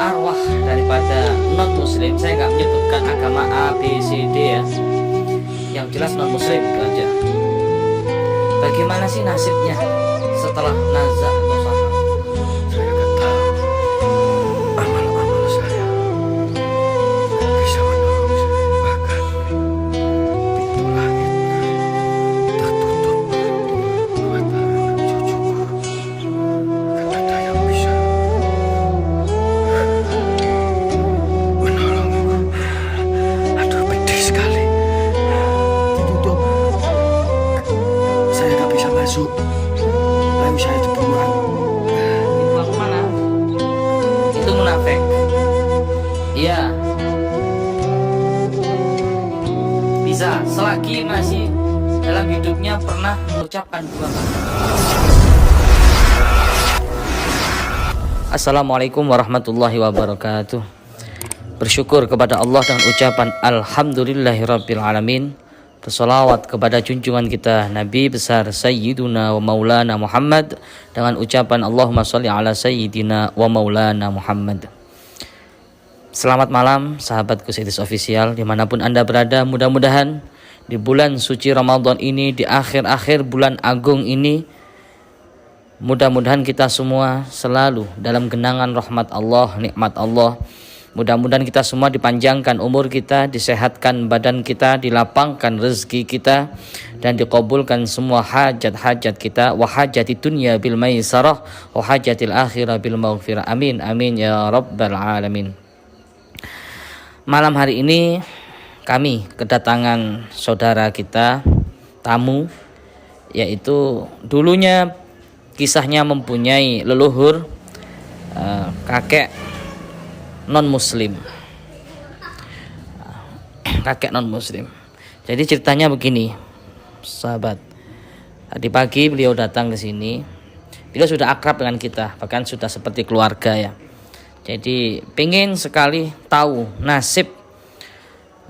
arwah daripada non muslim. Saya nggak menyebutkan agama A, B, C, D ya, yang jelas non muslim itu aja. Bagaimana sih nasibnya setelah nazar atau sahar? Saya nggak tahu. Amal-amal saya bisa menolong saya. Bahkan pintu langit tertutup buat anak cucuku. Akan ada yang bisa menolongku. Aduh, pedih sekali. Ditutup. Saya nggak bisa masuk. Rem saya dibuang. Itu aku mana? Itu munafik. Iya. Bisa selagi masih dalam hidupnya pernah mengucapkan dua kata. Assalamualaikum warahmatullahi wabarakatuh. Bersyukur kepada Allah dengan ucapan Alhamdulillahirabbil alamin. Bersolawat kepada junjungan kita Nabi besar Sayyiduna wa Maulana Muhammad dengan ucapan Allahumma sholli ala Sayyidina wa Maulana Muhammad. Selamat malam sahabatku Sidis Official dimanapun Anda berada. Mudah-mudahan di bulan suci Ramadan ini, di akhir-akhir bulan agung ini, mudah-mudahan kita semua selalu dalam genangan rahmat Allah, nikmat Allah. Mudah-mudahan kita semua dipanjangkan umur kita, disehatkan badan kita, dilapangkan rezeki kita, dan dikabulkan semua hajat-hajat kita. Wa hajati dunya bil maisarah wa hajatil akhirah bil maghfirah. Amin amin ya rabbal alamin. Malam hari ini kami kedatangan saudara kita, tamu, yaitu dulunya kisahnya mempunyai leluhur kakek non muslim. Kakek non muslim. Jadi ceritanya begini, sahabat. Tadi pagi beliau datang ke sini. Beliau sudah akrab dengan kita, bahkan sudah seperti keluarga ya. Jadi pengen sekali tahu nasib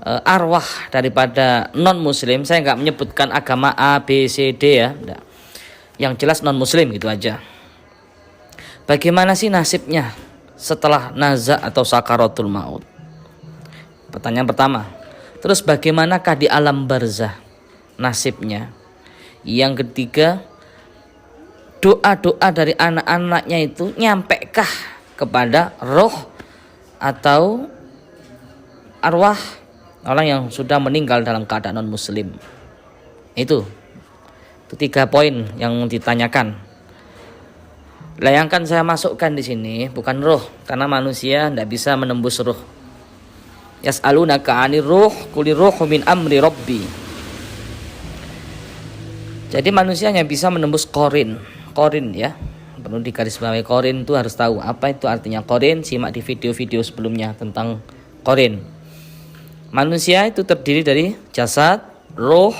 arwah daripada non muslim. Saya nggak menyebutkan agama A, B, C, D ya. Nggak. Yang jelas non muslim gitu aja. Bagaimana sih nasibnya setelah nazak atau sakaratul maut? Pertanyaan pertama. Terus bagaimanakah di alam barzah nasibnya? Yang ketiga, doa-doa dari anak-anaknya itu nyampekah kepada roh atau arwah orang yang sudah meninggal dalam keadaan non muslim? Itu 3 poin yang ditanyakan. Bayangkan saya masukkan di sini bukan roh, karena manusia tidak bisa menembus roh. Yas'alunaka 'anir ruh, qul ruhu min amri rabbi. Jadi manusia hanya bisa menembus qorin. Qorin ya. Perlu digarisbawahi, qorin itu harus tahu apa itu artinya qorin. Simak di video-video sebelumnya tentang qorin. Manusia itu terdiri dari jasad, roh,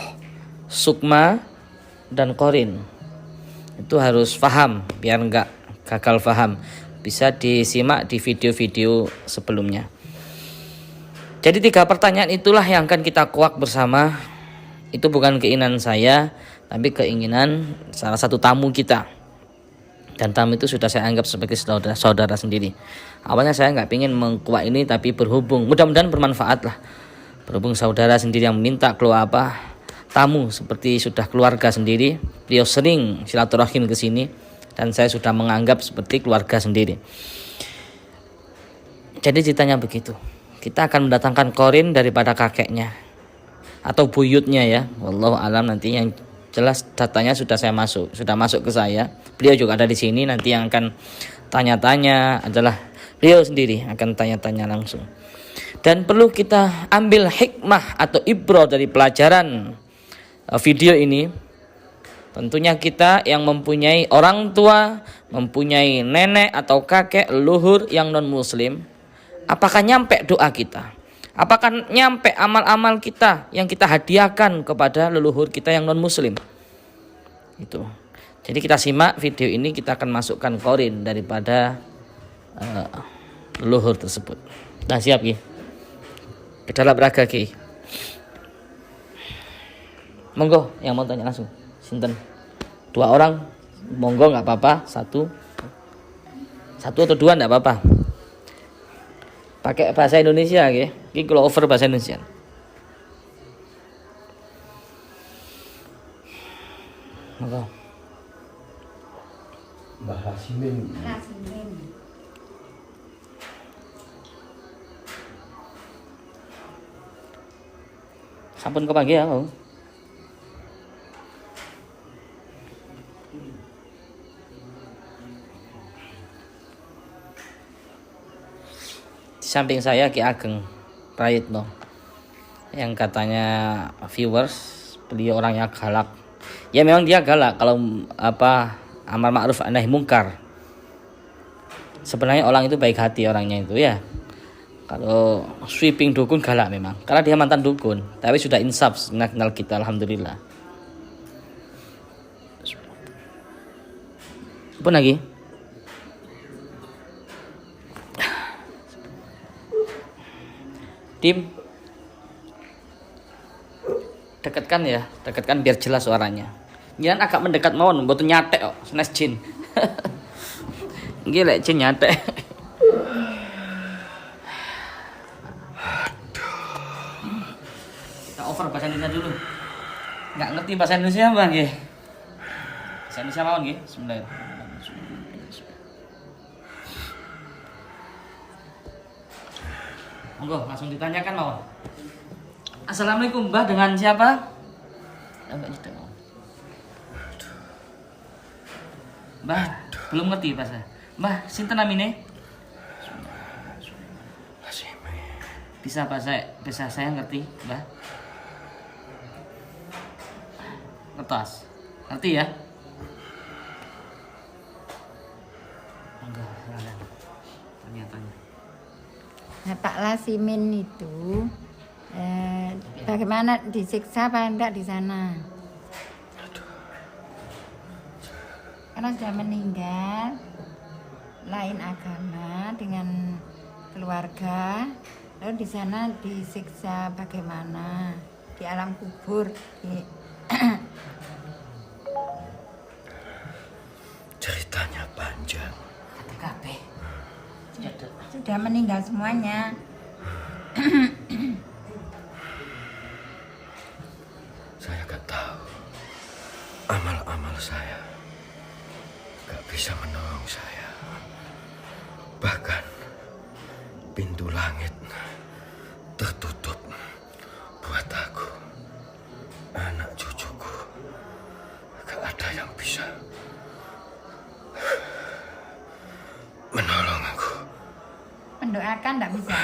sukma, dan qorin. Itu harus paham biar enggak gagal paham. Bisa disimak di video-video sebelumnya. Jadi 3 pertanyaan itulah yang akan kita kuak bersama. Itu bukan keinginan saya, tapi keinginan salah satu tamu kita. Dan tamu itu sudah saya anggap sebagai saudara sendiri. Awalnya saya nggak ingin mengkuak ini, tapi berhubung mudah-mudahan bermanfaat lah. Berhubung saudara sendiri yang minta keluar tamu seperti sudah keluarga sendiri. Beliau sering silaturahim ke sini dan saya sudah menganggap seperti keluarga sendiri. Jadi ceritanya begitu. Kita akan mendatangkan qorin daripada kakeknya atau buyutnya ya. Wallahu alam, nanti yang jelas datanya sudah masuk ke saya. Beliau juga ada di sini, nanti yang akan tanya-tanya adalah beliau sendiri, akan tanya-tanya langsung. Dan perlu kita ambil hikmah atau ibrah dari pelajaran video ini. Tentunya kita yang mempunyai orang tua, mempunyai nenek atau kakek, leluhur yang non muslim, apakah nyampe doa kita? Apakah nyampe amal-amal kita yang kita hadiahkan kepada leluhur kita yang non muslim? Itu. Jadi kita simak video ini, kita akan masukkan qorin daripada leluhur tersebut. Nah, siap Ki? Kedala beraga Ki. Monggo yang mau tanya langsung. Sinten? 2 orang, monggo, nggak apa-apa. Satu atau 2 nggak apa-apa. Pakai bahasa Indonesia nggih. Iki kula over bahasa Indonesia. Monggo. Mbah Lasimin. Sampun kepanggih ya, Bang. Di samping saya Ki Ageng Prayitno yang katanya viewers beliau orangnya galak. Ya memang dia galak kalau amar ma'ruf nahi mungkar. Sebenarnya orang itu baik hati orangnya itu ya. Kalau sweeping dukun galak memang karena dia mantan dukun, tapi sudah insaf kenal kita alhamdulillah. Apa lagi? Tim dekatkan biar jelas suaranya. Jangan agak mendekat mawon, mboten nyatek kok, senes jin. Nggih lek jin nyatek. Kita over bahasa Indonesia dulu. Enggak ngerti bahasa Indonesia, Bang nggih. Bahasa Indonesia mawon nggih. Bismillahirrahmanirrahim. Monggo langsung ditanyakan mawon. Assalamualaikum Mbah, dengan siapa? Mbak gitu. Mbah, belum ngerti bahasa. Mbah, sinten namine? Bisa saya ngerti, Mbah. Ngertos. Ngerti ya? Monggo, silakan. Tanya-tanya. Nah, Pak Lasimin itu bagaimana disiksa apa enggak di sana? Karena sudah meninggal, lain agama dengan keluarga, lalu di sana disiksa bagaimana? Di alam kubur. Ceritanya panjang. Sudah meninggal semuanya. Saya gak tahu. Amal-amal saya gak bisa menolong saya. Bahkan pintu langit tertutup buat aku. Anak cucuku gak ada yang bisa menolong aku. Mendoakan enggak bisa.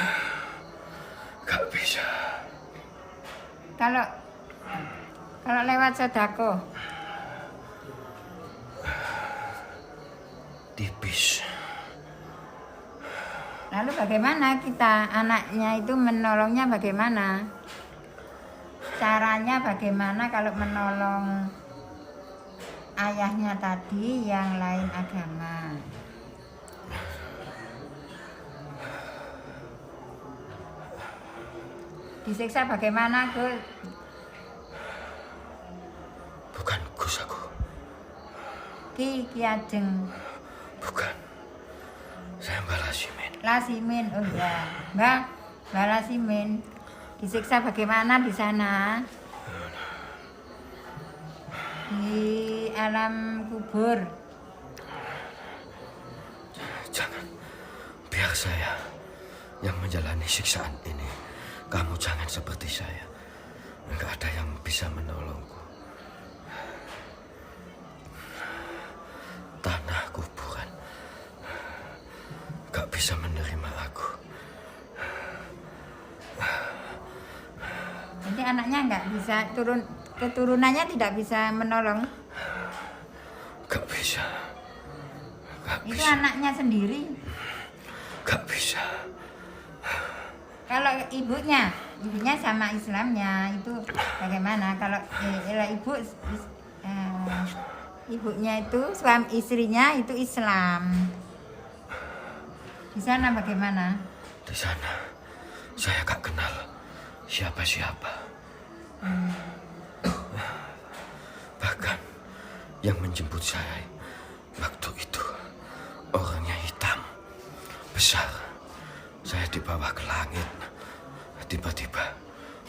Gak bisa. Kalau lewat sedekah Tipis. lalu bagaimana kita anaknya itu menolongnya bagaimana? Caranya bagaimana kalau menolong ayahnya tadi yang lain agama? Disiksa bagaimana, Gus? Bukan Gus aku. Ki Ajeng. Bukan. Saya Mbak Lasimin. Lasimin, oh ya. Mbak Lasimin. Disiksa bagaimana di sana? Di alam kubur. Jangan. Biar saya yang menjalani siksaan ini. Kamu jangan seperti saya. Enggak ada yang bisa menolongku. Tanah kuburan gak bisa menerima aku. Jadi anaknya nggak bisa keturunannya tidak bisa menolong. Gak bisa. Itu anaknya sendiri. Gak bisa. Kalau ibunya sama Islamnya itu bagaimana? Kalau ibunya itu suami istrinya itu Islam. Di sana bagaimana? Di sana saya gak kenal siapa-siapa. Bahkan yang menjemput saya waktu itu orangnya hitam, besar, Saya dibawa ke langit. Tiba-tiba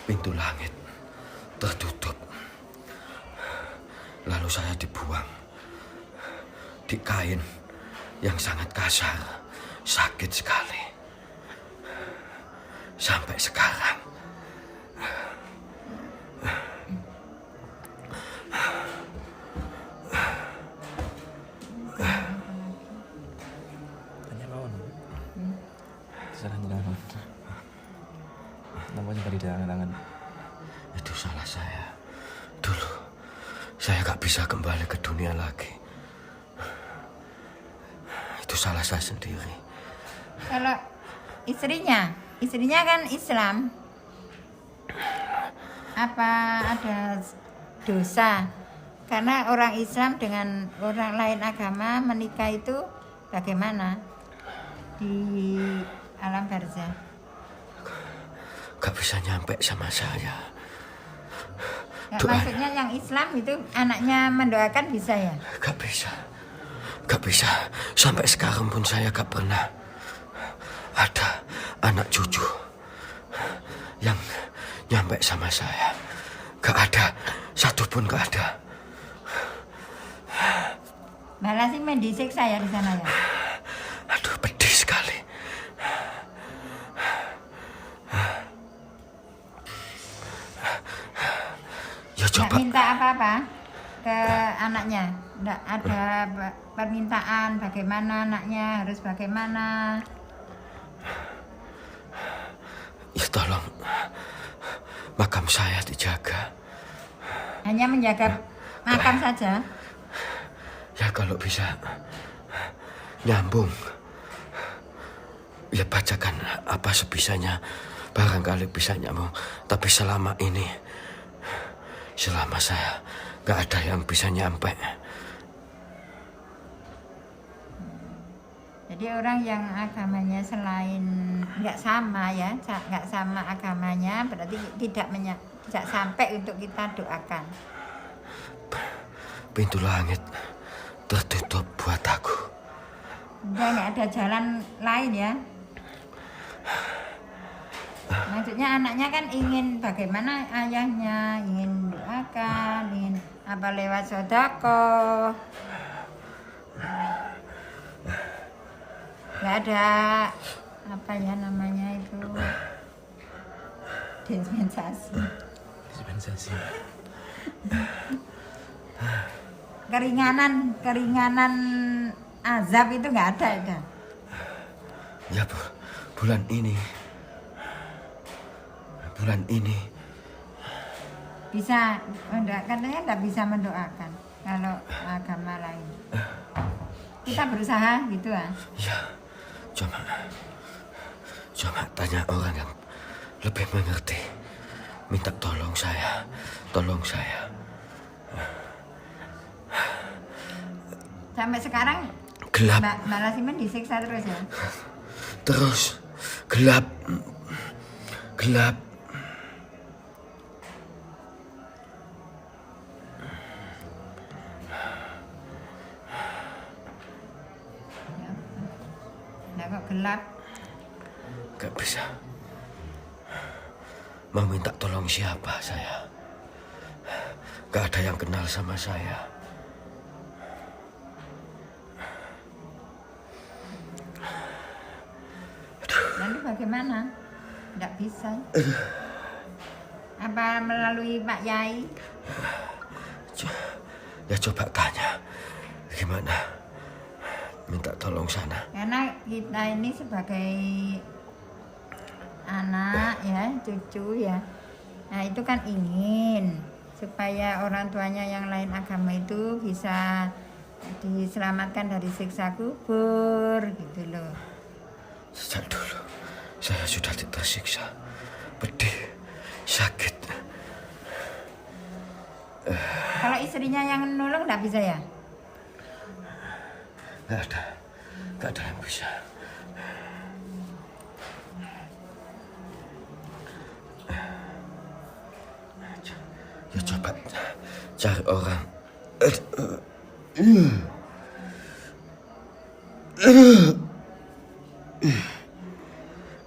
pintu langit tertutup. Lalu saya dibuang di kain yang sangat kasar. Sakit sekali. Sampai sekarang. Tanya lawan. Salah jangan. Namanya tadi jangan. Itu salah saya. Dulu saya gak bisa kembali ke dunia lagi. Itu salah saya sendiri. Kalau istrinya kan Islam, apa ada dosa? Karena orang Islam dengan orang lain agama menikah itu bagaimana di alam barzah? Gak bisa nyampe sama saya. Ya, maksudnya yang Islam itu anaknya mendoakan bisa ya? Gak bisa. Gak bisa. Sampai sekarang pun saya gak pernah ada anak cucu yang nyampe sama saya. Gak ada. Satupun gak ada. Malah sih main disiksa ya di sana ya? Aduh, pedih sekali. Ya Nggak coba. minta apa-apa ke anaknya? Nggak ada permintaan bagaimana anaknya harus bagaimana? Ya tolong makam saya dijaga. Hanya menjaga makam saja? Ya kalau bisa nyambung. Ya bacakan apa sebisanya. Barangkali bisa nyambung. Tapi selama ini, selama saya gak ada yang bisa nyampe. Jadi orang yang agamanya selain nggak sama ya, nggak sama agamanya berarti tidak sampai untuk kita doakan. Pintu langit tertutup buat aku. Udah nggak ada jalan lain ya. Maksudnya anaknya kan ingin bagaimana ayahnya, ingin doakan, ingin apa lewat sedekah. Nggak ada apa ya namanya itu dispensasi. Keringanan azab itu nggak ada ya. Ya Bu, bulan ini Bisa katanya nggak bisa mendoakan kalau agama lain. Kita berusaha gitu ah. ya cuma tanya orang yang lebih mengerti. Minta tolong saya. Sampai sekarang Gelap. Mbak Lasimen disiksa terus ya. Terus gelap. Nah kok gelap? Gak bisa. Mau minta tolong siapa saya? Gak ada yang kenal sama saya. Lalu bagaimana? Nggak bisa. Apa melalui Pak Yai? Ya coba tanya. Gimana? Minta tolong sana. Karena kita ini sebagai anak ya, cucu ya. Nah itu kan ingin supaya orang tuanya yang lain agama itu bisa diselamatkan dari siksa kubur gitu loh. Sejak dulu saya sudah tersiksa, pedih, sakit. Kalau istrinya yang nolong nggak bisa ya? Gak ada yang bisa. Ya coba cari orang.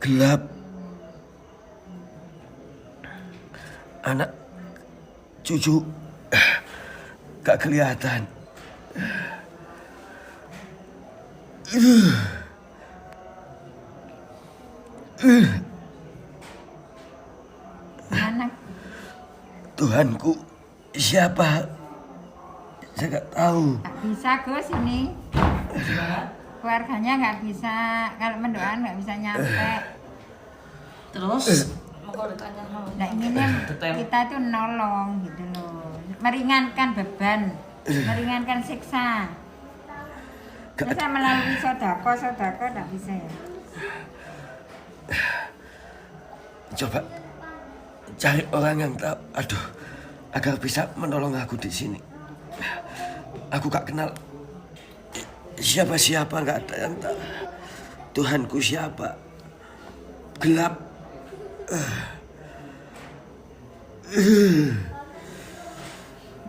gelap. Anak cucu gak kelihatan. Anak Tuhanku siapa? Saya gak tahu. nggak bisa Gus ini. Keluarganya nggak bisa, kalau mendoakan nggak bisa nyampe. Terus mau kau ditanya mau. Nah inginnya kita tuh nolong gitu loh, meringankan beban, meringankan siksa. Bisa melalui sodako nggak bisa ya? Coba cari orang yang tahu, aduh, agar bisa menolong aku di sini. Aku gak kenal siapa-siapa, gak ada yang tahu. Tuhanku siapa? Gelap.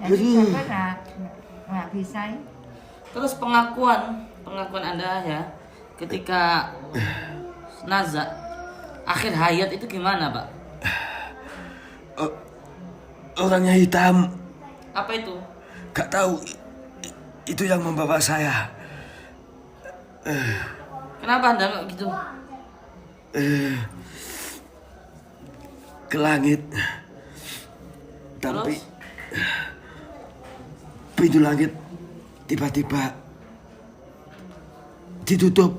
Jadi coba nggak bisa ya? Terus pengakuan Anda ya ketika nazak akhir hayat itu gimana, Pak? Orangnya hitam. Apa itu? Gak tahu. Itu yang membawa saya. Kenapa Anda kok gitu? Ke langit. Tapi Terus? pintu langit tiba-tiba ditutup.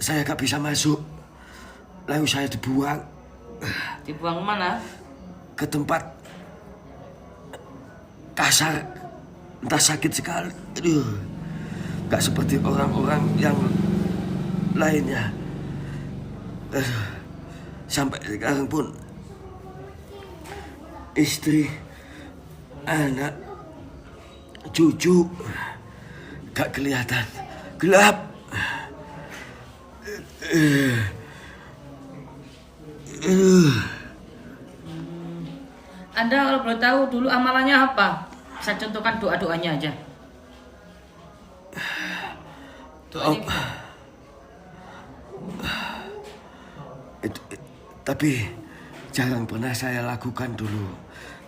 Saya gak bisa masuk. Lalu saya dibuang Dibuang mana? ke tempat kasar. Entah sakit sekali. Aduh. Gak seperti orang-orang yang lainnya. Sampai sekarang pun istri, anak, cucu gak kelihatan. Gelap. Anda kalau boleh tahu dulu amalannya apa? Saya contohkan doa-doanya aja. Doanya gimana? Tapi jarang pernah saya lakukan dulu.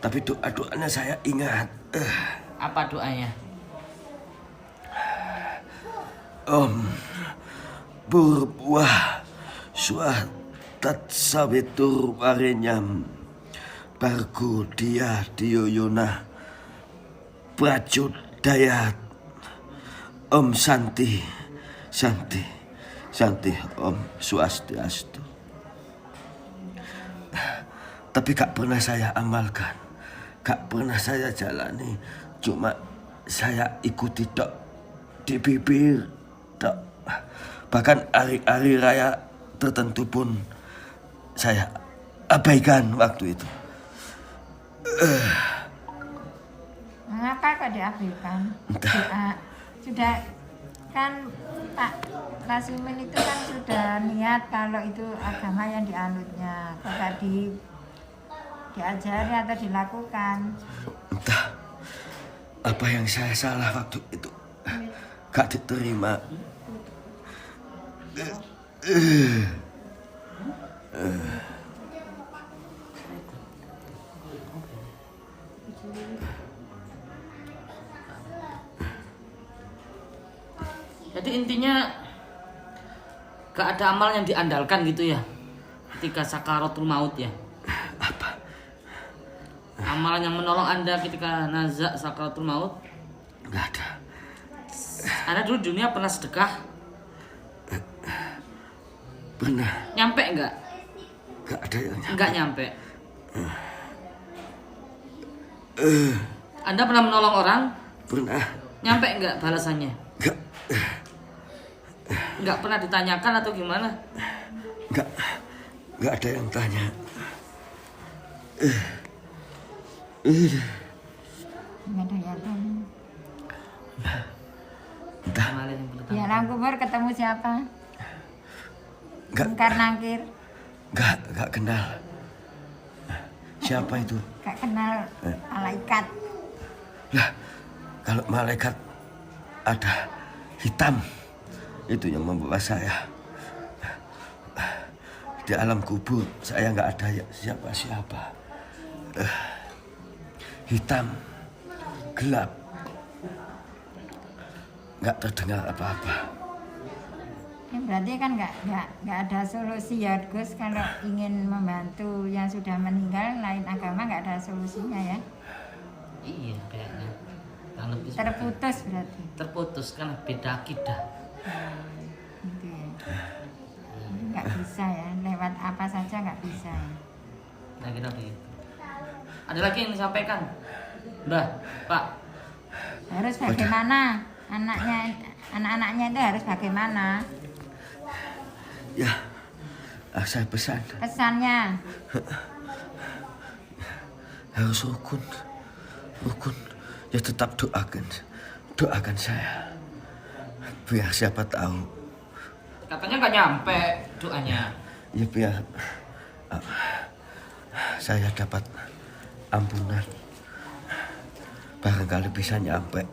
Tapi doa-doanya saya ingat. Apa doanya? Berbuah suatat sabitur warenyam barku dia dioyona pracudayat Santi Om Swastiastu. Tapi gak pernah saya amalkan, gak pernah saya jalani. Cuma saya ikuti tok di bibir tok. Bahkan hari-hari raya tertentu pun saya abaikan waktu itu. Mengapa kok diabaikan? Sudah kan Pak Rasumin itu kan sudah niat kalau itu agama yang dianutnya. Kok tadi diajari atau dilakukan? Entah apa yang saya salah waktu itu, gak diterima. Jadi intinya gak ada amal yang diandalkan gitu ya ketika sakaratul maut ya. Apa? Amalan yang menolong Anda ketika nazak sakaratul maut? Gak ada. Anda dulu di dunia pernah sedekah? Pernah. Nyampe enggak? Gak ada yang nyampe. Enggak nyampe. Anda pernah menolong orang? Pernah. Nyampe enggak balasannya? Gak. Enggak pernah ditanyakan atau gimana? Gak ada yang tanya. Nggak ada yang tahu. Entah. Amalan yang perlu Di tahu. alam kubur ketemu siapa? Gak. Mungkar Nangkir. Gak kenal. Siapa itu? Gak kenal malaikat. Lah, kalau malaikat ada hitam, itu yang membawa saya. Di alam kubur saya nggak ada siapa-siapa. Hitam, gelap, nggak terdengar apa-apa. Ya, berarti kan nggak ada solusi ya Gus, kalau ingin membantu yang sudah meninggal lain agama nggak ada solusinya ya. Iya kayaknya. Kurang lebih seperti Terputus berarti. terputus kan beda akidah. Gitu ya. Nggak bisa ya, lewat apa saja nggak bisa. Nah kira begitu. Ada lagi yang disampaikan? Udah, Pak. Harus bagaimana anak-anaknya itu harus bagaimana? Ya, saya pesan Pesannya harus rukun. Ya tetap doakan saya. Biar siapa tahu. Katanya nggak nyampe doanya. Ya biar saya dapat ampunan. Barangkali bisa nyampe.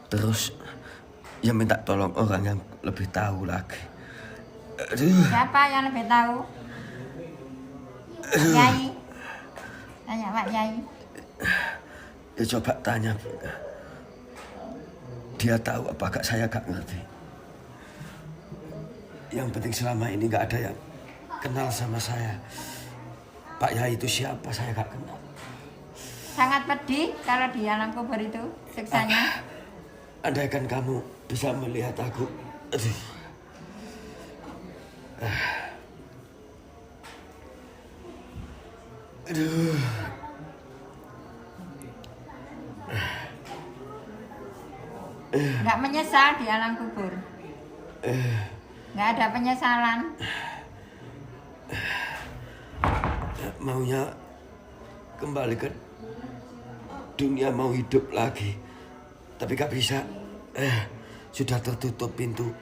Terus ya minta tolong orang yang lebih tahu lagi. Aduh. siapa yang lebih tahu? Pak Yai. Tanya Pak Yai. Ya coba tanya. Dia tahu apa saya gak ngerti. Yang penting selama ini gak ada yang kenal sama saya. Pak Yai itu siapa saya gak kenal. Sangat pedih kalau di alam kubur itu siksanya. Andaikan kamu bisa melihat aku. Aduh. Aduh. Nggak menyesal di alam kubur. Nggak ada penyesalan. Maunya kembali ke dunia, mau hidup lagi. Tapi gak bisa. Sudah tertutup pintu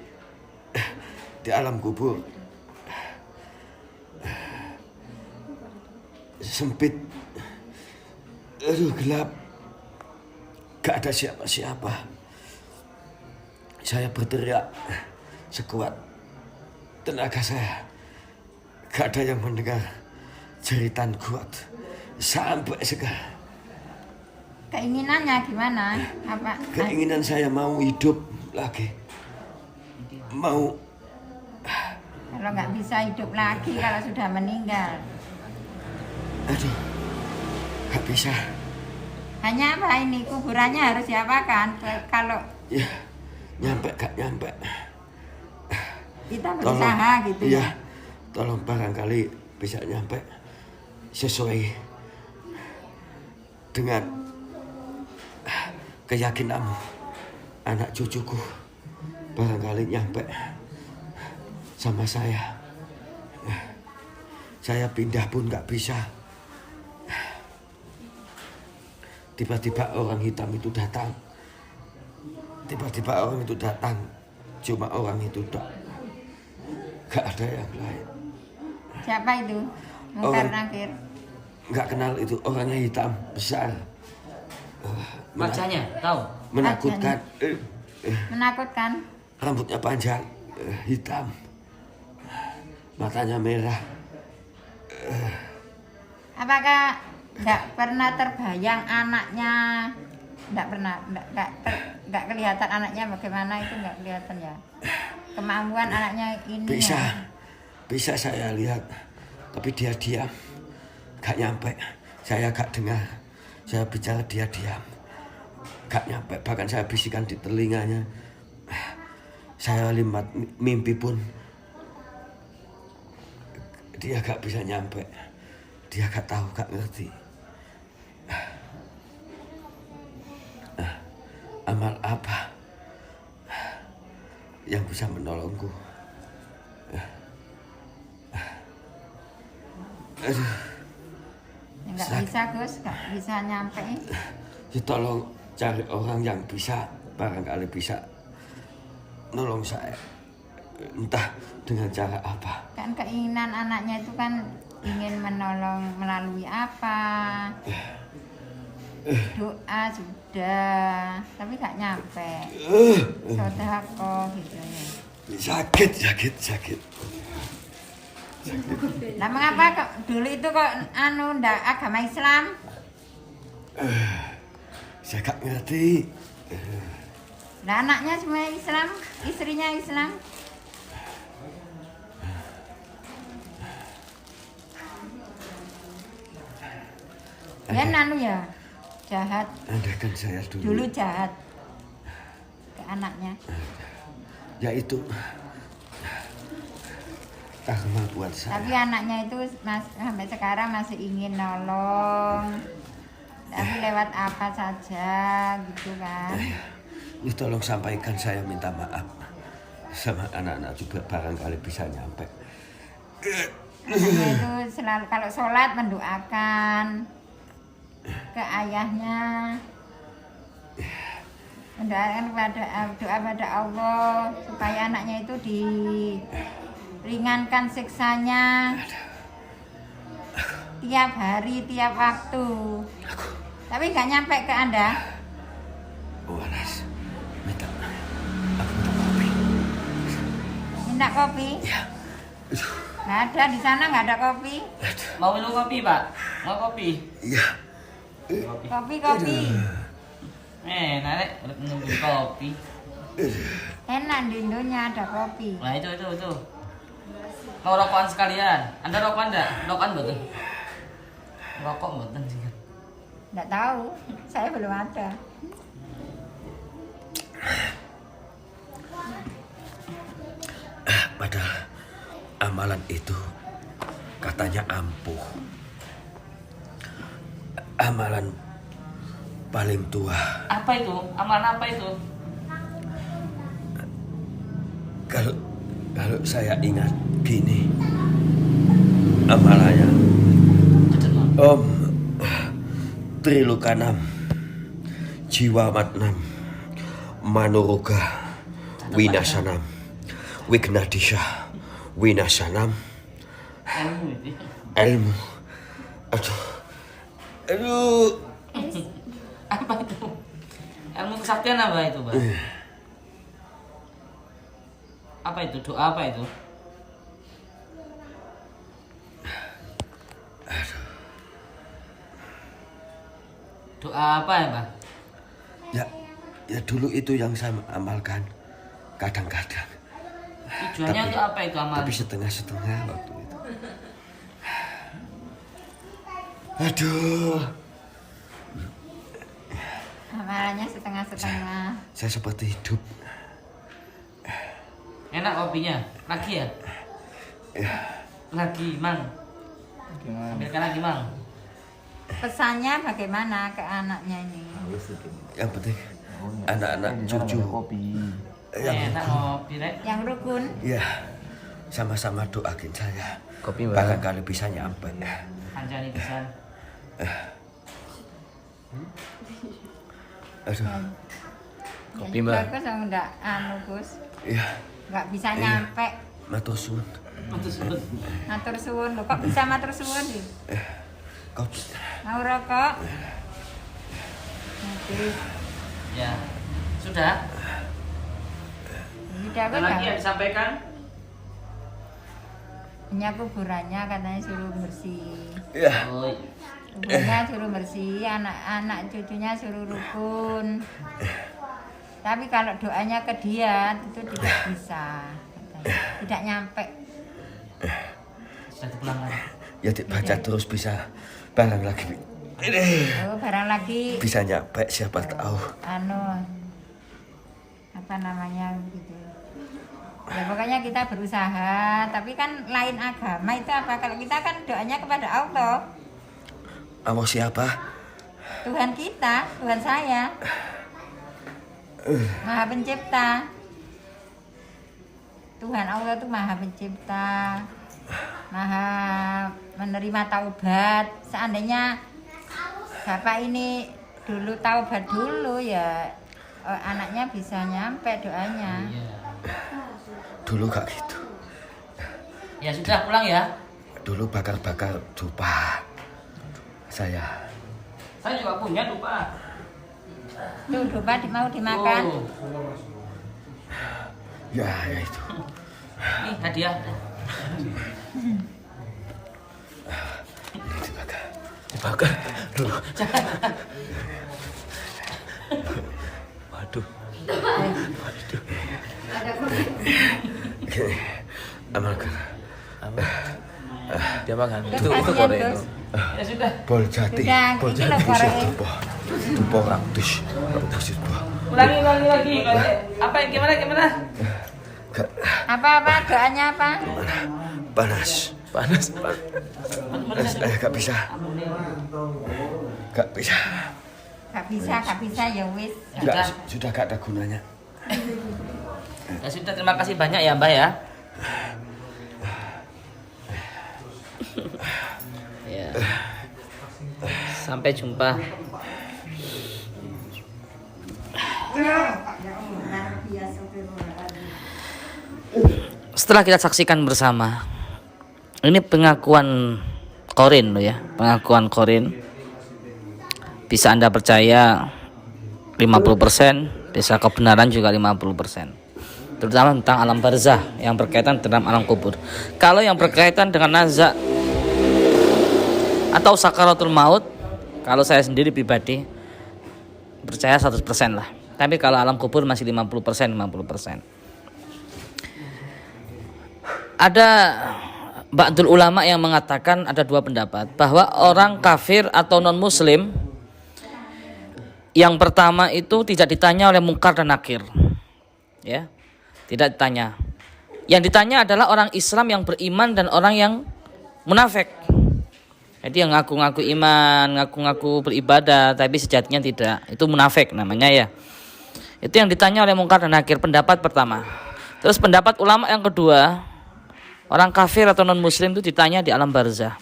di alam kubur. Sempit. Aduh, gelap. Gak ada siapa-siapa. Saya berteriak sekuat tenaga saya. Gak ada yang mendengar jeritan kuat sampai sekarang. Keinginannya gimana? Apa? Keinginan saya mau hidup lagi. Mau. Kalau nggak bisa hidup lagi kalau sudah meninggal. Aduh, gak bisa. Hanya apa ini, kuburannya harus diapakan? Kalau Ya, nyampe gak nyampe. kita berusaha gitu ya. ya. Tolong barangkali bisa nyampe sesuai dengan keyakinanmu. Anak cucuku barangkali nyampe sama saya. Saya pindah pun gak bisa. Tiba-tiba orang hitam itu datang. Tiba-tiba orang itu datang. Cuma orang itu dok. Gak ada yang lain. Siapa itu? Mungkar Nakir. Gak kenal itu, orangnya hitam, besar. Wajahnya, tahu? Menakutkan. Menakutkan. Rambutnya panjang, hitam. Matanya merah. Apakah nggak pernah terbayang anaknya? Nggak pernah, nggak kelihatan anaknya bagaimana, itu nggak kelihatan ya. Kemampuan anaknya ini. Bisa saya lihat, tapi dia diam, gak nyampe. Saya gak dengar, saya bicara dia diam, gak nyampe. Bahkan saya bisikan di telinganya. Saya limat mimpi pun dia gak bisa nyampe. Dia gak tahu, gak ngerti. Amal apa yang bisa menolongku? Aduh. Nggak bisa Gus, nggak bisa nyampe. Ya tolong cari orang yang bisa, barangkali bisa nolong saya. Entah dengan cara apa. Kan keinginan anaknya itu kan ingin menolong melalui apa? Doa sudah, tapi nggak nyampe. Sodako gitu ya. Sakit. Nah, mengapa kok dulu itu kok ndak agama Islam? Saya gak ngerti. Nah, anaknya semua Islam, istrinya Islam. Ya nanu ya, jahat. Andaikan saya Dulu jahat ke anaknya. Ya itu karma buat saya. Tapi anaknya itu sampai sekarang masih ingin nolong. Tapi lewat apa saja gitu kan. Ini tolong sampaikan saya minta maaf sama anak-anak juga barangkali bisa nyampe. Anaknya itu selalu kalau sholat mendoakan ke ayahnya, mendoakan doa pada Allah supaya anaknya itu diringankan siksanya tiap hari, tiap waktu. Tapi nggak nyampe ke Anda. Waras, minta kopi. Minta kopi? Ya. Nggak ada di sana, nggak ada kopi. Mau minum kopi, Pak? Mau kopi? Iya. Kopi. Narek minum kopi. Enak di Indonesia ada kopi. Nah itu. Mau rokokan sekalian? Anda rokokan enggak? Rokokan betul? Rokok betul sih. Nggak tahu, saya belum ada. Padahal amalan itu katanya ampuh. Amalan paling tua. Apa itu? Amalan apa itu? Kalau saya ingat gini, amalannya Om Trilukanam Jiwa Matnam Manuroga Winasanam Wignadisha Winasanam Ilmu itu. Ilmu. Aduh. Apa itu? Ilmu kesaktian apa itu, Pak? Apa itu? Doa apa itu? Doa apa ya, Pak? Ya dulu itu yang saya amalkan kadang-kadang. Tujuannya untuk apa itu amal? Tapi setengah-setengah waktu itu. Aduh. Amalannya setengah-setengah. Saya seperti hidup. Enak kopinya? Lagi ya? Ya. Lagi, Mang. Gimana? Ambilkan lagi, Mang. Pesannya bagaimana ke anaknya ini? Yang penting anak-anak cucu Kopi. Enak kopi, Rek. Yang rukun. ya sama-sama doakin saya. Kopi, Mbak. Barangkali bisa nyampe. Kancani pisan. Aduh. Kopi, Yang Mbak. bagus yang enggak Gus. Ya, Nggak bisa nyampe. matur suwun. Matur suwun. Loh, kok bisa matur suwun sih? Kopi. Mau rokok? Nanti. Ya. Sudah? Tidak Ada lagi yang disampaikan? Hanya kuburannya katanya suruh bersih. Ya. Oh, Kuburannya suruh bersih, anak-anak cucunya suruh rukun. Tapi kalau doanya ke dia itu tidak bisa, katanya. Tidak nyampe. sudah dipulangkan. Ya dibaca terus bisa barang lagi. Oh, barang lagi Bisa nyampe siapa tahu. apa namanya gitu. Ya pokoknya kita berusaha, tapi kan lain agama itu apa? Kalau kita kan doanya kepada Allah, Allah siapa? Tuhan kita, Tuhan saya, Maha Pencipta. Tuhan Allah itu Maha Pencipta, Maha menerima taubat. Seandainya Bapak ini dulu taubat dulu ya, anaknya bisa nyampe doanya. Iya. Dulu gak gitu. Ya sudah pulang ya. Dulu bakar-bakar dupa. Saya Saya juga punya lupa. Tuh dupa mau dimakan. Oh, ya itu. ini hadiah. Makan dulu. Waduh. Gini, amalkan. Dia makan. Terus Itu kasihan, korek Gus. itu. Ya sudah. Bol jati. Sudah, Bol ini jati loh bisa korek. tumpah raktus. Raktus itu. Ulangi lagi. Apa gimana? Apa doanya apa? Panas. Panas. Gak bisa. Gak bisa. Gak bisa ya wis. Sudah gak ada gunanya. Ya sudah, terima kasih banyak ya Mbak ya. Ya. Sampai jumpa. Setelah kita saksikan bersama, ini pengakuan Qorin loh ya, pengakuan Qorin. Bisa Anda percaya 50%, bisa kebenaran juga 50%. Terutama tentang alam barzah yang berkaitan dengan alam kubur. Kalau yang berkaitan dengan nazak atau sakaratul maut, kalau saya sendiri pribadi percaya 100% lah. Tapi kalau alam kubur masih 50%. Ada ba'dul ulama yang mengatakan ada dua pendapat, bahwa orang kafir atau non muslim yang pertama itu tidak ditanya oleh mungkar dan nakir. Ya. Tidak ditanya. Yang ditanya adalah orang Islam yang beriman dan orang yang munafik. Jadi yang ngaku-ngaku iman, ngaku-ngaku beribadah tapi sejatinya tidak, itu munafik namanya ya. Itu yang ditanya oleh mungkar dan nakir, pendapat pertama. Terus pendapat ulama yang kedua, orang kafir atau non muslim itu ditanya di alam barzah,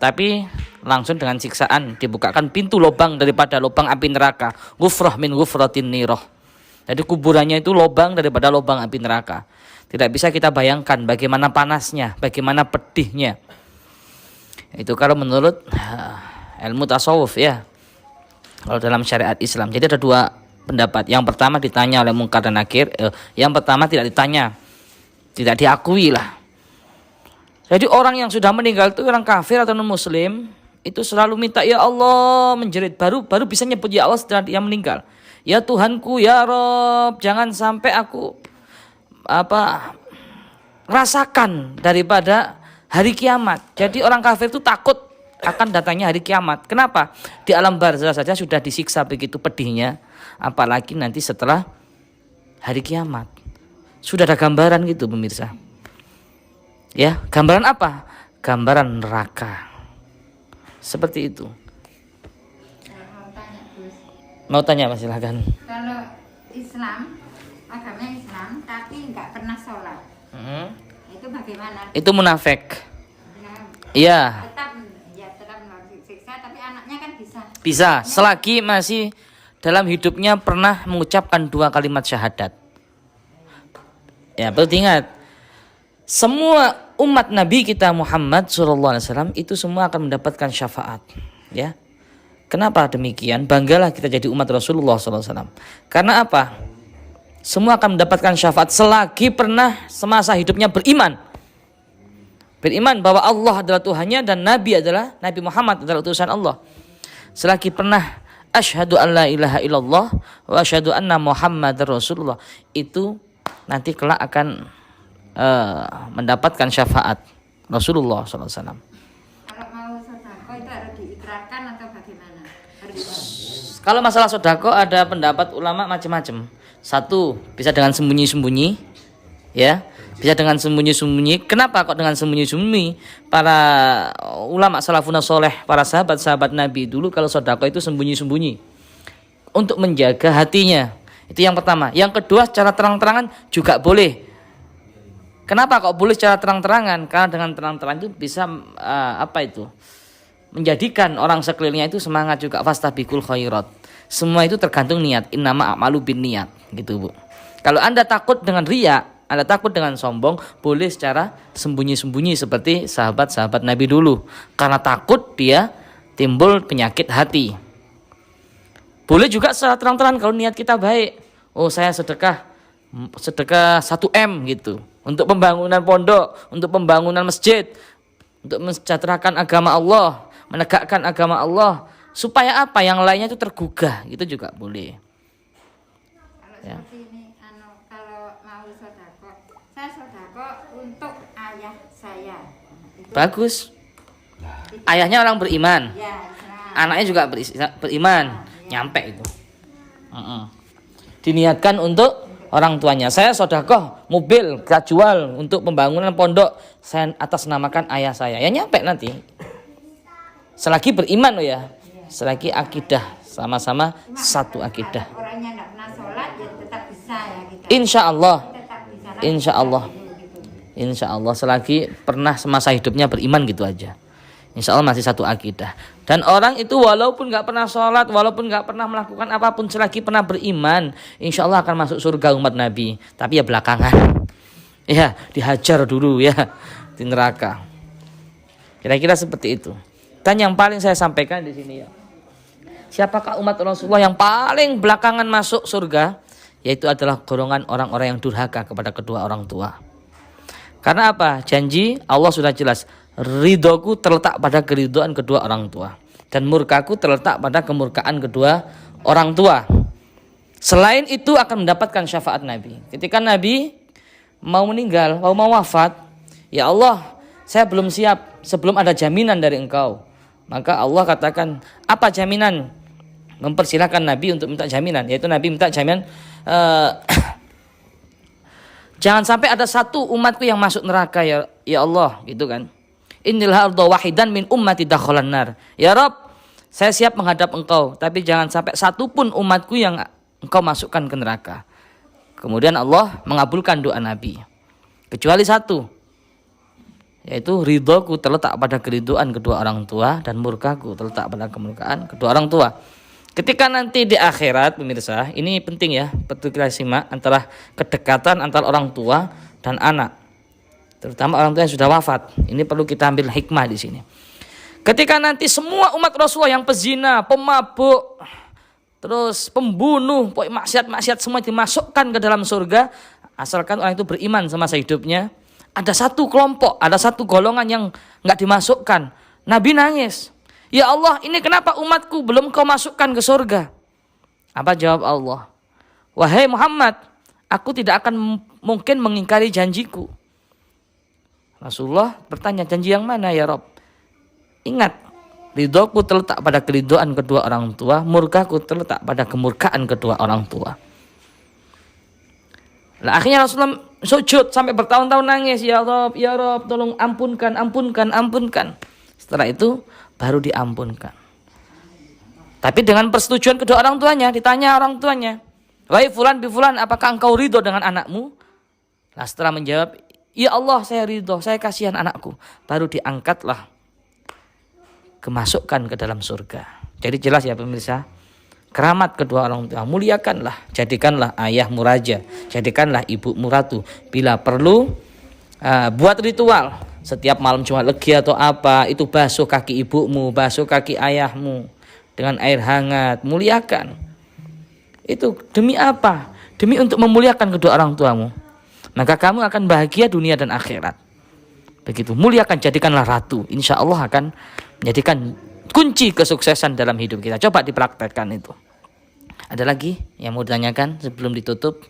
tapi langsung dengan siksaan, dibukakan pintu lubang daripada lubang api neraka, ghufrah min ghufratin nirah. Jadi kuburannya itu lubang daripada lubang api neraka. Tidak bisa kita bayangkan bagaimana panasnya, bagaimana pedihnya. Itu kalau menurut ilmu tasawuf ya, kalau dalam syariat Islam. Jadi ada dua pendapat. Yang pertama ditanya oleh mungkar dan nakir, yang pertama tidak ditanya, tidak diakui lah. Jadi orang yang sudah meninggal itu, orang kafir atau non muslim, itu selalu minta ya Allah, menjerit, baru bisa nyebut ya Allah setelah dia meninggal. Ya Tuhanku, ya Rob, jangan sampai aku rasakan daripada hari kiamat. Jadi orang kafir itu takut akan datangnya hari kiamat. Kenapa? Di alam barzah saja sudah disiksa begitu pedihnya, apalagi nanti setelah hari kiamat. Sudah ada gambaran gitu pemirsa. Ya, gambaran apa? Gambaran neraka. Seperti itu. Mau tanya Mas, silakan. Kalau Islam, agamanya Islam, tapi nggak pernah sholat, itu bagaimana? Itu munafik. Nah, Iya. tetap siksa, tapi anaknya kan bisa. Bisa, selagi masih dalam hidupnya pernah mengucapkan 2 kalimat syahadat. Ya, perlu diingat, semua umat Nabi kita Muhammad SAW itu semua akan mendapatkan syafaat. Ya, kenapa demikian? Banggalah kita jadi umat Rasulullah SAW. Karena apa? Semua akan mendapatkan syafaat selagi pernah semasa hidupnya beriman. Beriman bahwa Allah adalah Tuhannya dan Nabi Muhammad adalah utusan Allah. Selagi pernah asyhadu an la ilaha illallah wa asyhadu anna Muhammadar Rasulullah, itu nanti kelak akan mendapatkan syafaat Rasulullah SAW. Kalau mau sedekah itu harus diikrarkan atau bagaimana? Kalau masalah sodako ada pendapat ulama macam-macam. Satu, bisa dengan sembunyi-sembunyi, ya, bisa dengan sembunyi-sembunyi. Kenapa kok dengan sembunyi-sembunyi? Para ulama salafun soleh, para sahabat-sahabat Nabi dulu kalau sodako itu sembunyi-sembunyi untuk menjaga hatinya. Itu yang pertama. Yang kedua, secara terang-terangan juga boleh. Kenapa kok boleh secara terang-terangan? Karena dengan terang-terangan itu bisa menjadikan orang sekelilingnya itu semangat juga. Fastabiqul khairat. Semua itu tergantung niat. Innama a'malu bin niat, gitu Bu. Kalau Anda takut dengan riya, Anda takut dengan sombong, boleh secara sembunyi-sembunyi seperti sahabat-sahabat Nabi dulu. Karena takut dia timbul penyakit hati. Boleh juga secara terang-terangan kalau niat kita baik. Oh, saya sedekah 1M gitu. Untuk pembangunan pondok, untuk pembangunan masjid, untuk mensejahterakan agama Allah, menegakkan agama Allah supaya apa? Yang lainnya itu tergugah, itu juga boleh. Kalau Ya. seperti ini, kalau mau sodako, saya sodako untuk ayah saya. Itu, Bagus. Ayahnya orang beriman, ya, nah, anaknya juga beriman, nyampe itu. Diniatkan untuk orang tuanya. Saya sodakoh mobil, kita jual untuk pembangunan pondok, saya atas namakan ayah saya. Ya nyampe nanti. Selagi beriman loh ya. Selagi akidah, sama-sama satu akidah. orangnya nggak pernah sholat, ya tetap bisa ya kita. Insya Allah. Tetap bisa. Insya Allah. Gitu. Insya Allah selagi pernah semasa hidupnya beriman gitu aja. Insya Allah masih satu akidah. Dan orang itu walaupun nggak pernah sholat, walaupun nggak pernah melakukan apapun, selagi pernah beriman, insya Allah akan masuk surga umat Nabi. Tapi ya belakangan, ya dihajar dulu ya di neraka. Kira-kira seperti itu. Dan yang paling saya sampaikan di sini ya, siapakah umat Rasulullah yang paling belakangan masuk surga? Yaitu adalah golongan orang-orang yang durhaka kepada kedua orang tua. Karena apa? Janji Allah sudah jelas. Ridhoku terletak pada keridhoan kedua orang tua, dan murkaku terletak pada kemurkaan kedua orang tua. Selain itu akan mendapatkan syafaat Nabi. Ketika Nabi mau meninggal, mau wafat, ya Allah, saya belum siap sebelum ada jaminan dari Engkau. Maka Allah katakan, apa jaminan? Mempersilahkan Nabi untuk minta jaminan, yaitu Nabi minta jaminan, jangan sampai ada satu umatku yang masuk neraka ya Allah, gitu kan. Innil arda wahidan min ummati dakhalan nar. Ya Rabb, saya siap menghadap Engkau, tapi jangan sampai satu pun umatku yang Engkau masukkan ke neraka. Kemudian Allah mengabulkan doa Nabi. Kecuali satu, yaitu ridhoku terletak pada keridhoan kedua orang tua, dan murkaku terletak pada kemurkaan kedua orang tua. Ketika nanti di akhirat, pemirsa, ini penting ya, betul kita simak antara kedekatan antara orang tua dan anak. Terutama orang tua yang sudah wafat. Ini perlu kita ambil hikmah di sini. Ketika nanti semua umat Rasulullah yang pezina, pemabuk, terus pembunuh, maksiat-maksiat semua dimasukkan ke dalam surga, asalkan orang itu beriman semasa hidupnya. Ada satu kelompok, ada satu golongan yang nggak dimasukkan. Nabi nangis. Ya Allah, ini kenapa umatku belum kau masukkan ke surga? Apa jawab Allah? Wahai Muhammad, aku tidak akan mungkin mengingkari janjiku. Rasulullah bertanya, janji yang mana ya Rob? Ingat, ridhoku terletak pada keridhoan kedua orang tua, murkaku terletak pada kemurkaan kedua orang tua. Nah, akhirnya Rasulullah sujud sampai bertahun-tahun nangis, ya Rob, tolong ampunkan. Setelah itu baru diampunkan. Tapi dengan persetujuan kedua orang tuanya, ditanya orang tuanya, wahai fulan bi fulan, apakah engkau ridho dengan anakmu? Nah, setelah menjawab, ya Allah, saya ridho, saya kasihan anakku, baru diangkatlah kemasukkan ke dalam surga. Jadi jelas ya pemirsa, keramat kedua orang tua, muliakanlah, jadikanlah ayahmu raja, jadikanlah ibumu ratu. Bila perlu, buat ritual setiap malam Jumat Legi atau apa, itu basuh kaki ibumu, basuh kaki ayahmu dengan air hangat, muliakan. Itu demi apa? Demi untuk memuliakan kedua orang tuamu. Maka kamu akan bahagia dunia dan akhirat. Begitu, muliakan, jadikanlah ratu. Insya Allah akan menjadikan kunci kesuksesan dalam hidup kita. Coba dipraktekkan itu. Ada lagi yang mau ditanyakan sebelum ditutup?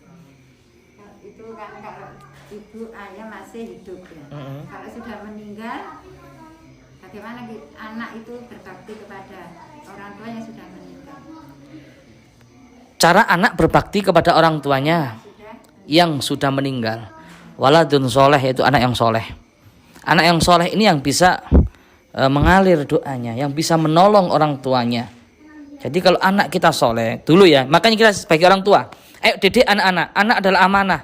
Itu kan kalau ibu ayah masih hidup ya. Kalau sudah meninggal, bagaimana anak itu berbakti kepada orang tua yang sudah meninggal? Cara anak berbakti kepada orang tuanya yang sudah meninggal. Waladun soleh, yaitu anak yang soleh. Anak yang soleh ini yang bisa mengalir doanya, yang bisa menolong orang tuanya. Jadi kalau anak kita soleh dulu ya, makanya kita sebagai orang tua, ayo didik anak-anak. Anak adalah amanah.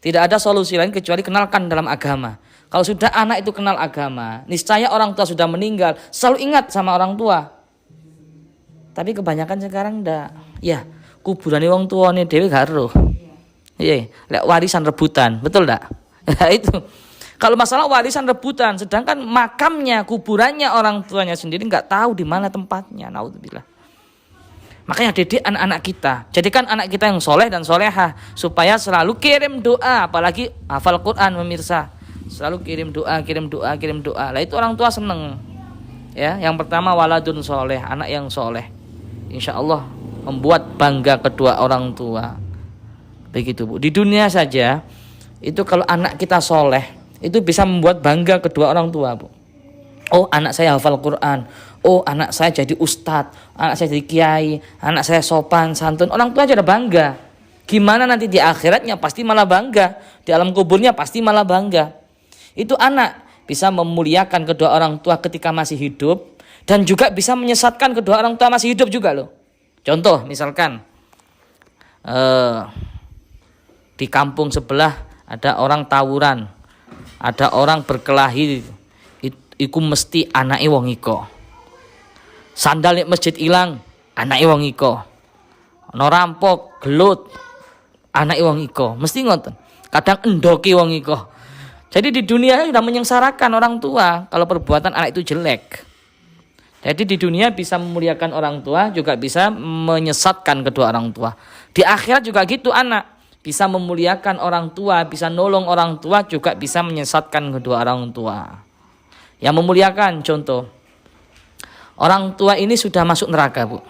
Tidak ada solusi lain kecuali kenalkan dalam agama. Kalau sudah anak itu kenal agama, niscaya orang tua sudah meninggal selalu ingat sama orang tua. Tapi kebanyakan sekarang ndak. Ya, kuburane wong tuane dhewe gak ero. Iya, lek warisan rebutan, betul enggak? Ya itu. Kalau masalah warisan rebutan, sedangkan makamnya, kuburannya orang tuanya sendiri nggak tahu di mana tempatnya. Naudzubillah. Makanya didik anak-anak kita, jadikan anak kita yang soleh dan solehah, supaya selalu kirim doa, apalagi hafal Quran pemirsa. Selalu kirim doa. Lah itu orang tua seneng. Ya, yang pertama waladun soleh, anak yang soleh. Insya Allah membuat bangga kedua orang tua. Begitu Bu. Di dunia saja itu kalau anak kita soleh itu bisa membuat bangga kedua orang tua Bu. Oh, anak saya hafal Quran. Oh, anak saya jadi ustadz, anak saya jadi kiai, anak saya sopan santun. Orang tua aja udah bangga. Gimana nanti di akhiratnya pasti malah bangga. Di alam kuburnya pasti malah bangga. Itu anak bisa memuliakan kedua orang tua ketika masih hidup dan juga bisa menyesatkan kedua orang tua masih hidup juga loh. Contoh misalkan di kampung sebelah ada orang tawuran, ada orang berkelahi, iku mesti anake wong iko. Sandal nek masjid ilang, anake wong iko. Ana rampok, gelut, anake wong iko. Mesti ngoten. Kadang endoki wong iko. Jadi di dunia sudah menyengsarakan orang tua kalau perbuatan anak itu jelek. Jadi di dunia bisa memuliakan orang tua, juga bisa menyesatkan kedua orang tua. Di akhirat juga gitu anak. Bisa memuliakan orang tua, bisa nolong orang tua, juga bisa menyesatkan kedua orang tua. Yang memuliakan contoh. Orang tua ini sudah masuk neraka Bu.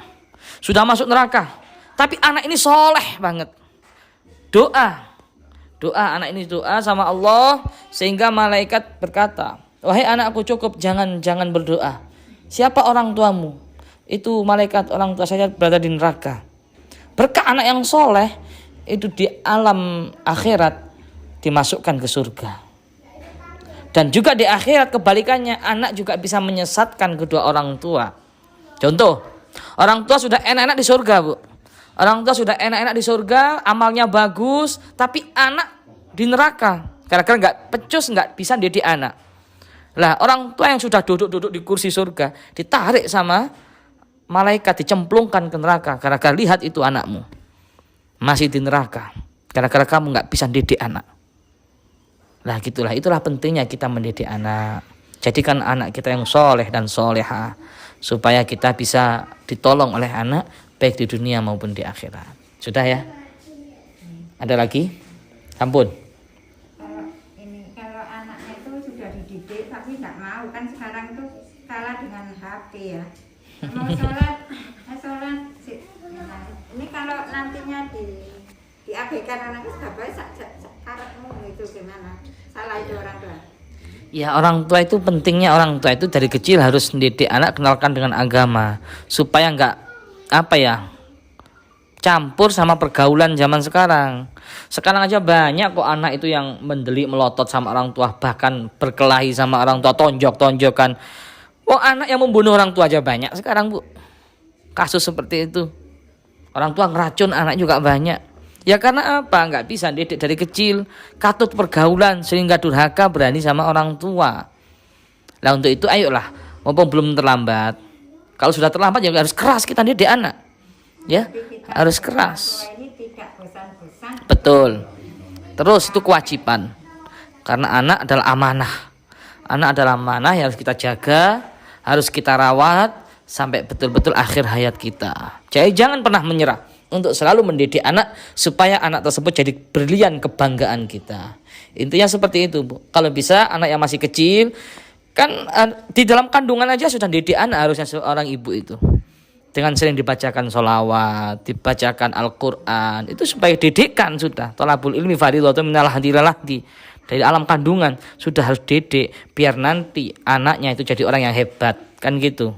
Sudah masuk neraka. Tapi anak ini soleh banget. Doa anak ini doa sama Allah sehingga malaikat berkata, wahai anakku cukup jangan berdoa. Siapa orang tuamu? Itu malaikat orang tua saya berada di neraka. Berkah anak yang soleh itu di alam akhirat dimasukkan ke surga. Dan juga di akhirat kebalikannya anak juga bisa menyesatkan kedua orang tua. Contoh, orang tua sudah enak-enak di surga Bu. Orang tua sudah enak-enak di surga, amalnya bagus, tapi anak di neraka. Karena nggak pecus, nggak bisa didik anak. Lah orang tua yang sudah duduk di kursi surga ditarik sama malaikat, dicemplungkan ke neraka. Karena lihat itu anakmu masih di neraka. Karena kamu nggak bisa didik anak. Lah itulah pentingnya kita mendidik anak. Jadikan anak kita yang soleh dan soleha supaya kita bisa ditolong oleh anak baik di dunia maupun di akhirat. Sudah ya? Ada lagi? Ampun. Kalau anaknya itu sudah dididik tapi nggak mau, kan sekarang itu kalah dengan HP ya. Mau sholat. Ini kalau nantinya diabaikan anaknya sudah baik, karaktermu itu gimana? Salah itu orang tua. Ya orang tua itu pentingnya orang tua itu dari kecil harus mendidik anak kenalkan dengan agama supaya nggak campur sama pergaulan zaman sekarang. Sekarang aja banyak kok anak itu yang mendelik melotot sama orang tua, bahkan berkelahi sama orang tua, tonjok-tonjokan. Oh anak yang membunuh orang tua aja banyak sekarang Bu. Kasus seperti itu. Orang tua ngeracun anak juga banyak. Ya karena apa? Nggak bisa didik dari kecil, katut pergaulan sehingga durhaka berani sama orang tua. Nah untuk itu ayolah, mumpung belum terlambat. Kalau sudah terlambat ya harus keras kita didik anak. Ya, harus keras. Betul. Terus itu kewajiban. Karena anak adalah amanah. Anak adalah amanah yang harus kita jaga, harus kita rawat sampai betul-betul akhir hayat kita. Jadi jangan pernah menyerah untuk selalu mendidik anak supaya anak tersebut jadi berlian kebanggaan kita. Intinya seperti itu, Bu. Kalau bisa anak yang masih kecil kan di dalam kandungan aja sudah didik anak harusnya seorang ibu itu. Dengan sering dibacakan sholawat, dibacakan Al-Quran, itu supaya didikan sudah. Thalabul ilmi fardhatun minal hadi. Dari alam kandungan sudah harus didik biar nanti anaknya itu jadi orang yang hebat, kan gitu.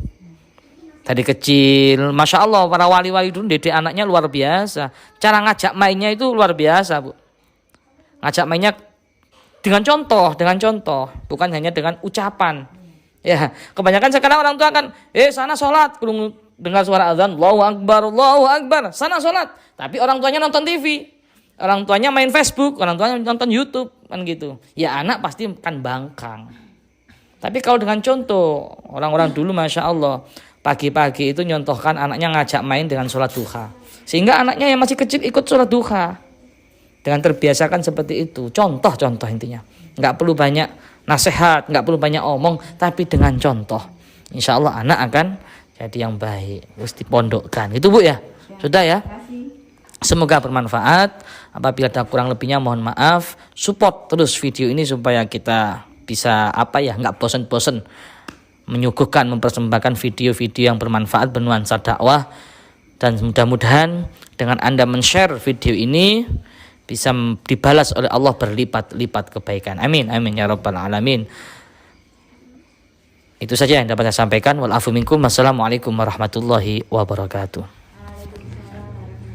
Dari kecil, Masya Allah para wali-wali dulu didik anaknya luar biasa. Cara ngajak mainnya itu luar biasa Bu. Ngajak mainnya dengan contoh, bukan hanya dengan ucapan. Ya, kebanyakan sekarang orang tua kan, sana sholat, dengar suara azan, Allahu Akbar, sana sholat. Tapi orang tuanya nonton TV, orang tuanya main Facebook, orang tuanya nonton YouTube, kan gitu. Ya anak pasti kan bangkang. Tapi kalau dengan contoh, orang-orang dulu Masya Allah, pagi-pagi itu nyontohkan anaknya ngajak main dengan sholat duha. Sehingga anaknya yang masih kecil ikut sholat duha. Dengan terbiasakan seperti itu. Contoh intinya. Nggak perlu banyak nasihat, nggak perlu banyak omong, tapi dengan contoh. Insya Allah anak akan jadi yang baik. Harus dipondokkan. Itu Bu ya? Sudah ya? Semoga bermanfaat. Apabila ada kurang lebihnya mohon maaf. Support terus video ini supaya kita bisa nggak bosen-bosen menyuguhkan, mempersembahkan video-video yang bermanfaat bernuansa dakwah, dan mudah-mudahan dengan Anda men-share video ini bisa dibalas oleh Allah berlipat-lipat kebaikan. Amin amin ya rabbal alamin. Itu saja yang dapat saya sampaikan. Wal afu minkum. Wassalamualaikum warahmatullahi wabarakatuh.